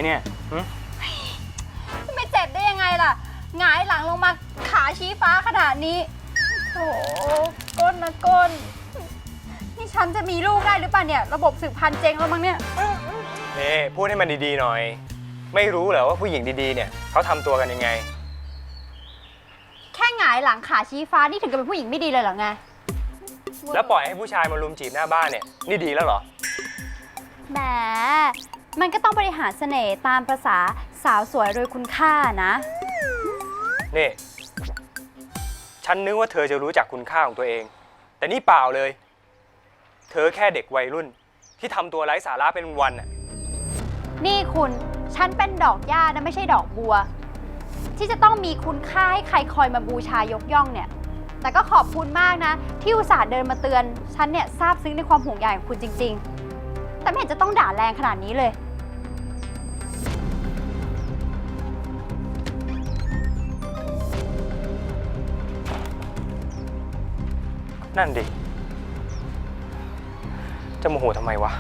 เนี่ยไม่เจ็บได้ยังไงล่ะหงายหลังลงมาขาชี้ฟ้าขนาดนี้โถก้นนะก้นนี่ฉันจะมีลูกได้หรือเปล่าเนี่ยระบบสืบพันธุ์เจ๊งแล้วมั้งเนี่ยนี่พูดให้มันดีๆหน่อยไม่รู้เหรอว่าผู้หญิงดีๆเนี่ยเขาทำตัวกันยังไงแค่หงายหลังขาชี้ฟ้านี่ถึงกับเป็นผู้หญิงไม่ดีเลยเหรอไงแล้วปล่อยให้ผู้ชายมาลุมจีบหน้าบ้านเนี่ยนี่ดีแล้วเหรอแหมมันก็ต้องบริหารเสน่ห์ตามประษาสาวสวยโดยคุณค่านะนี่ฉันนึกว่าเธอจะรู้จักคุณค่าของตัวเองแต่นี่เปล่าเลยเธอแค่เด็กวัยรุ่นที่ทำตัวไร้สาระเป็นวันน่ะนี่คุณฉันเป็นดอกหญ้านะไม่ใช่ดอกบัวที่จะต้องมีคุณค่าให้ใครคอยมาบูชายกย่องเนี่ยแต่ก็ขอบคุณมากนะที่อุตส่าห์เดินมาเตือนฉันเนี่ยซาบซึ้งในความห่วงใยของคุณจริงๆแต่ไม่เห็นจะต้องด่าแรงขนาดนี้เลยนั่นดิจะโมโหทำไมวะ